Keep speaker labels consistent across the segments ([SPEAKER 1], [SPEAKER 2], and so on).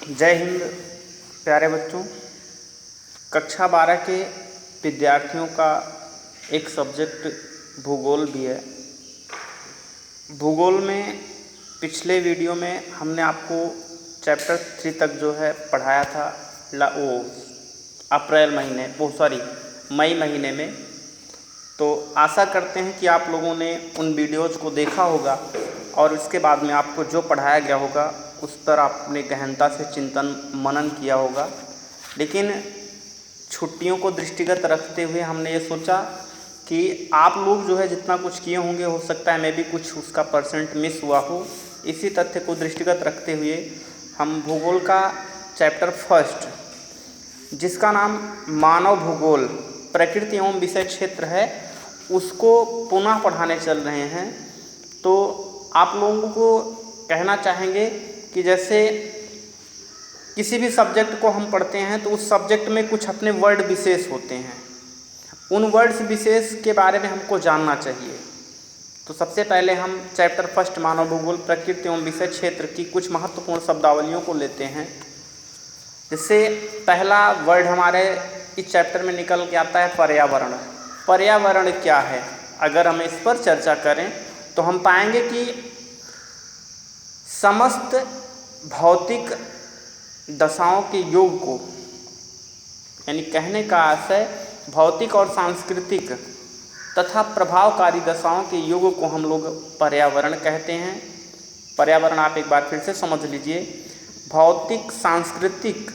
[SPEAKER 1] जय हिंद प्यारे बच्चों। कक्षा 12 के विद्यार्थियों का एक सब्जेक्ट भूगोल भी है। भूगोल में पिछले वीडियो में हमने आपको चैप्टर 3 तक जो है पढ़ाया था मई महीने में। तो आशा करते हैं कि आप लोगों ने उन वीडियोज़ को देखा होगा और उसके बाद में आपको जो पढ़ाया गया होगा उस पर आपने गहनता से चिंतन मनन किया होगा। लेकिन छुट्टियों को दृष्टिगत रखते हुए हमने ये सोचा कि आप लोग जो है जितना कुछ किए होंगे, हो सकता है मैं भी कुछ उसका परसेंट मिस हुआ हो। इसी तथ्य को दृष्टिगत रखते हुए हम भूगोल का चैप्टर 1 जिसका नाम मानव भूगोल प्रकृति एवं विषय क्षेत्र है, उसको पुनः पढ़ाने चल रहे हैं। तो आप लोगों को कहना चाहेंगे कि जैसे किसी भी सब्जेक्ट को हम पढ़ते हैं तो उस सब्जेक्ट में कुछ अपने वर्ड विशेष होते हैं, उन वर्ड्स विशेष के बारे में हमको जानना चाहिए। तो सबसे पहले हम चैप्टर 1 मानव भूगोल प्रकृति एवं विषय क्षेत्र की कुछ महत्वपूर्ण शब्दावलियों को लेते हैं। जिससे पहला वर्ड हमारे इस चैप्टर में निकल के आता है पर्यावरण। पर्यावरण क्या है? अगर हम इस पर चर्चा करें तो हम पाएंगे कि समस्त भौतिक दशाओं के योग को, यानी कहने का आशय भौतिक और सांस्कृतिक तथा प्रभावकारी दशाओं के योग को हम लोग पर्यावरण कहते हैं। पर्यावरण आप एक बार फिर से समझ लीजिए, भौतिक सांस्कृतिक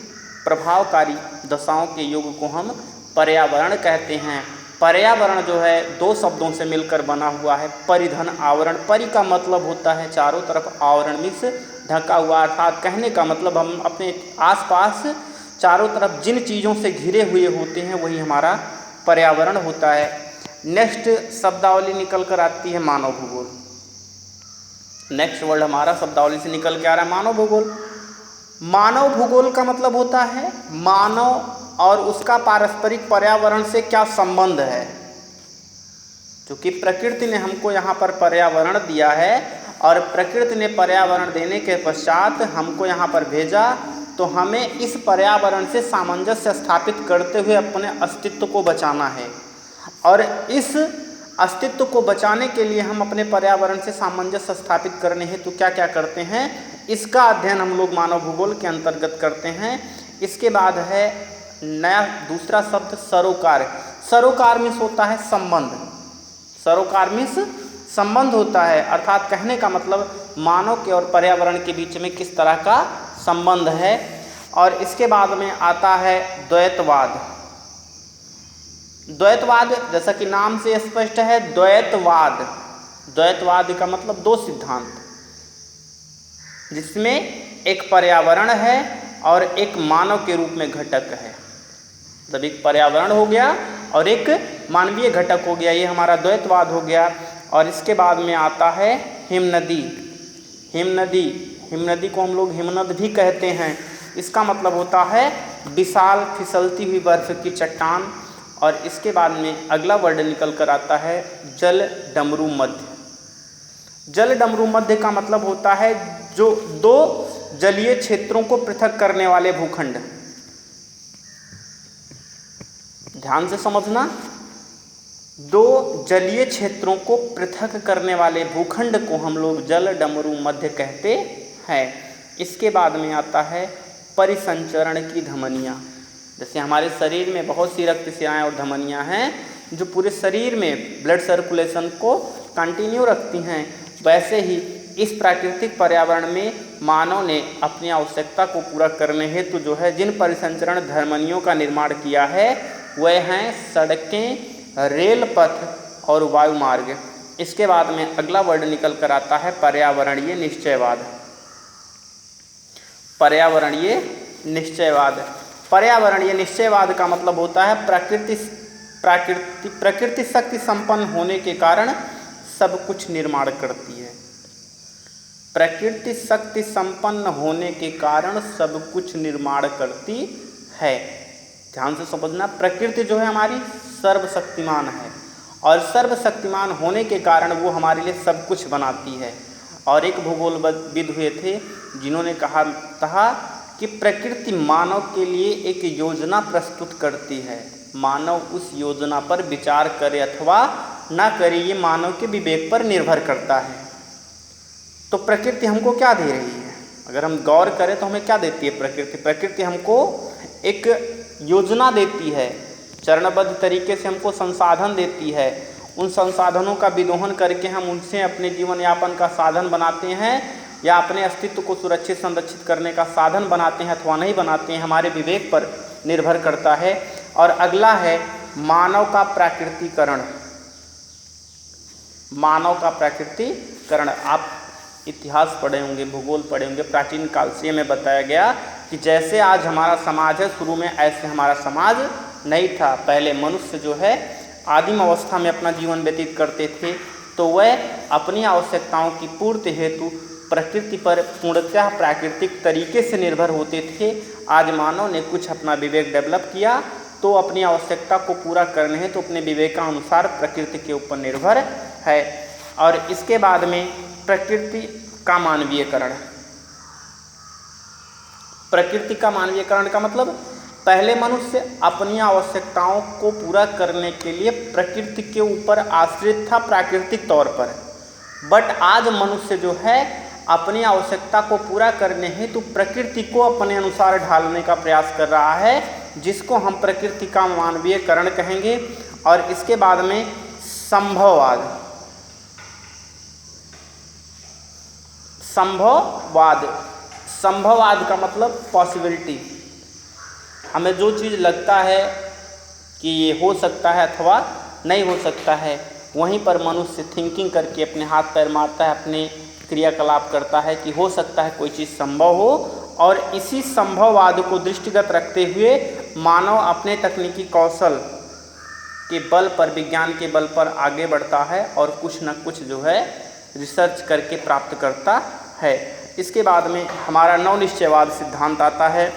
[SPEAKER 1] प्रभावकारी दशाओं के योग को हम पर्यावरण कहते हैं। पर्यावरण जो है दो शब्दों से मिलकर बना हुआ है, परिधन आवरण। परि का मतलब होता है चारों तरफ, आवरण मीन्स ढका हुआ, अर्थात कहने का मतलब हम अपने आसपास चारों तरफ जिन चीज़ों से घिरे हुए होते हैं वही हमारा पर्यावरण होता है। नेक्स्ट शब्दावली निकल कर आती है मानव भूगोल। नेक्स्ट वर्ड हमारा शब्दावली से निकल के आ रहा है मानव भूगोल। मानव भूगोल का मतलब होता है मानव और उसका पारस्परिक पर्यावरण से क्या संबंध है। क्योंकि प्रकृति ने हमको यहाँ पर पर्यावरण दिया है और प्रकृति ने पर्यावरण देने के पश्चात हमको यहाँ पर भेजा, तो हमें इस पर्यावरण से सामंजस्य स्थापित करते हुए अपने अस्तित्व को बचाना है। और इस अस्तित्व को बचाने के लिए हम अपने पर्यावरण से सामंजस्य स्थापित करने हेतु तो क्या क्या करते हैं, इसका अध्ययन हम लोग मानव भूगोल के अंतर्गत करते हैं। इसके बाद है नया दूसरा शब्द सरोकार। सरोकार मीन्स होता है संबंध। सरोकार मीन्स संबंध होता है, अर्थात कहने का मतलब मानव के और पर्यावरण के बीच में किस तरह का संबंध है। और इसके बाद में आता है द्वैतवाद। द्वैतवाद जैसा कि नाम से स्पष्ट है, द्वैतवाद। द्वैतवाद का मतलब दो सिद्धांत, जिसमें एक पर्यावरण है और एक मानव के रूप में घटक है। मतलब एक पर्यावरण हो गया और एक मानवीय घटक हो गया, ये हमारा द्वैतवाद हो गया। और इसके बाद में आता है हिमनदी। हिमनदी, हिमनदी को हम लोग हिमनद भी कहते हैं। इसका मतलब होता है विशाल फिसलती हुई बर्फ की चट्टान। और इसके बाद में अगला वर्ड निकल कर आता है जल डमरू मध्य। जल डमरू मध्य का मतलब होता है जो दो जलीय क्षेत्रों को पृथक करने वाले भूखंड। ध्यान से समझना, दो जलीय क्षेत्रों को पृथक करने वाले भूखंड को हम लोग जल डमरू मध्य कहते हैं। इसके बाद में आता है परिसंचरण की धमनियाँ। जैसे हमारे शरीर में बहुत सी रक्तशिराएँ और धमनियाँ हैं जो पूरे शरीर में ब्लड सर्कुलेशन को कंटिन्यू रखती हैं, वैसे ही इस प्राकृतिक पर्यावरण में मानव ने अपनी आवश्यकता को पूरा करने हेतु जो है जिन परिसंचरण धमनियों का निर्माण किया है वह हैं सड़कें, रेल पथ और वायु मार्ग। इसके बाद में अगला वर्ड निकल कर आता है पर्यावरणीय निश्चयवाद। पर्यावरणीय निश्चयवाद। पर्यावरणीय निश्चयवाद का मतलब होता है प्रकृति शक्ति संपन्न होने के कारण सब कुछ निर्माण करती है। प्रकृति शक्ति संपन्न होने के कारण सब कुछ निर्माण करती है। ध्यान से समझना, प्रकृति जो है हमारी सर्वशक्तिमान है और सर्वशक्तिमान होने के कारण वो हमारे लिए सब कुछ बनाती है। और एक भूगोलविद हुए थे जिन्होंने कहा था कि प्रकृति मानव के लिए एक योजना प्रस्तुत करती है। मानव उस योजना पर विचार करे अथवा ना करे, ये मानव के विवेक पर निर्भर करता है। तो प्रकृति हमको क्या दे रही है? अगर हम गौर करें तो हमें क्या देती है प्रकृति? प्रकृति हमको एक योजना देती है, चरणबद्ध तरीके से हमको संसाधन देती है। उन संसाधनों का विदोहन करके हम उनसे अपने जीवन यापन का साधन बनाते हैं या अपने अस्तित्व को सुरक्षित संरक्षित करने का साधन बनाते हैं अथवा नहीं बनाते हैं, हमारे विवेक पर निर्भर करता है। और अगला है मानव का प्राकृतिकरण। मानव का प्राकृतिकरण, आप इतिहास पढ़े होंगे, भूगोल पढ़े होंगे, प्राचीन काल से में बताया गया कि जैसे आज हमारा समाज है, शुरू में ऐसे हमारा समाज नहीं था। पहले मनुष्य जो है आदिम अवस्था में अपना जीवन व्यतीत करते थे, तो वह अपनी आवश्यकताओं की पूर्ति हेतु प्रकृति पर पूर्णतः प्राकृतिक तरीके से निर्भर होते थे। आज मानव ने कुछ अपना विवेक डेवलप किया, तो अपनी आवश्यकता को पूरा करने हैं तो अपने विवेकानुसार प्रकृति के ऊपर निर्भर है। और इसके बाद में प्रकृति का मानवीयकरण। प्रकृति का मानवीयकरण का मतलब पहले मनुष्य अपनी आवश्यकताओं को पूरा करने के लिए प्रकृति के ऊपर आश्रित था प्राकृतिक तौर पर, बट आज मनुष्य जो है अपनी आवश्यकता को पूरा करने हेतु प्रकृति को अपने अनुसार ढालने का प्रयास कर रहा है, जिसको हम प्रकृति का मानवीयकरण कहेंगे। और इसके बाद में संभववाद। संभववाद, संभववाद का मतलब पॉसिबिलिटी। हमें जो चीज़ लगता है कि ये हो सकता है अथवा नहीं हो सकता है, वहीं पर मनुष्य थिंकिंग करके अपने हाथ पैर मारता है, अपने क्रियाकलाप करता है कि हो सकता है कोई चीज़ संभव हो। और इसी संभववाद को दृष्टिगत रखते हुए मानव अपने तकनीकी कौशल के बल पर, विज्ञान के बल पर आगे बढ़ता है और कुछ न कुछ जो है रिसर्च करके प्राप्त करता है। इसके बाद में हमारा नवनिश्चयवाद सिद्धांत आता है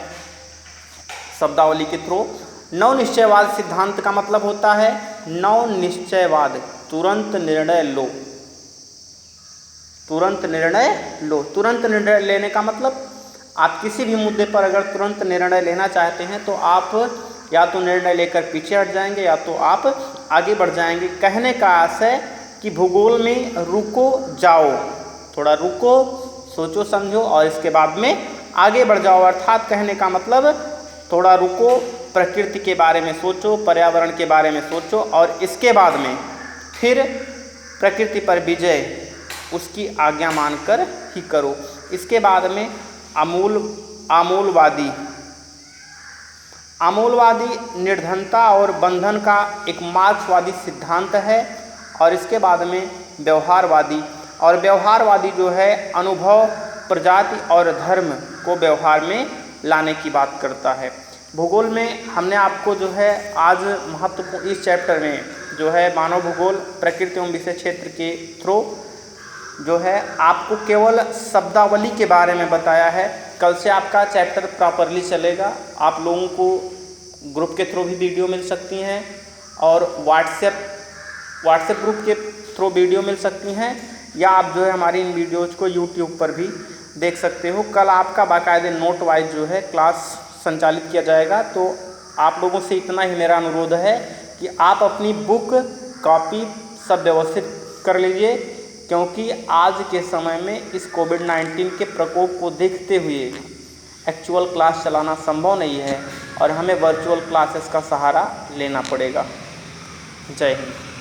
[SPEAKER 1] शब्दावली के थ्रू। नवनिश्चयवाद सिद्धांत का मतलब होता है नवनिश्चयवाद, तुरंत निर्णय लो। तुरंत निर्णय लो। तुरंत निर्णय लेने का मतलब आप किसी भी मुद्दे पर अगर तुरंत निर्णय लेना चाहते हैं तो आप या तो निर्णय लेकर पीछे हट जाएंगे या तो आप आगे बढ़ जाएंगे। कहने का आशय कि भूगोल में रुको जाओ, थोड़ा रुको, सोचो समझो और इसके बाद में आगे बढ़ जाओ। अर्थात कहने का मतलब थोड़ा रुको, प्रकृति के बारे में सोचो, पर्यावरण के बारे में सोचो और इसके बाद में फिर प्रकृति पर विजय उसकी आज्ञा मानकर ही करो। इसके बाद में आमूलवादी। आमूलवादी निर्धनता और बंधन का एक मार्क्सवादी सिद्धांत है। और इसके बाद में व्यवहारवादी। और व्यवहारवादी जो है अनुभव, प्रजाति और धर्म को व्यवहार में लाने की बात करता है। भूगोल में हमने आपको जो है आज महत्वपूर्ण इस चैप्टर में जो है मानव भूगोल प्रकृति एवं विषय क्षेत्र के थ्रू जो है आपको केवल शब्दावली के बारे में बताया है। कल से आपका चैप्टर प्रॉपरली चलेगा। आप लोगों को ग्रुप के थ्रू भी वीडियो मिल सकती हैं और व्हाट्सएप ग्रुप के थ्रू वीडियो मिल सकती हैं, या आप जो है हमारी इन वीडियोज़ को यूट्यूब पर भी देख सकते हो। कल आपका बाकायदे नोट वाइज जो है क्लास संचालित किया जाएगा। तो आप लोगों से इतना ही मेरा अनुरोध है कि आप अपनी बुक, कॉपी सब व्यवस्थित कर लीजिए, क्योंकि आज के समय में इस कोविड-19 के प्रकोप को देखते हुए एक्चुअल क्लास चलाना संभव नहीं है और हमें वर्चुअल क्लासेस का सहारा लेना पड़ेगा। जय हिंद।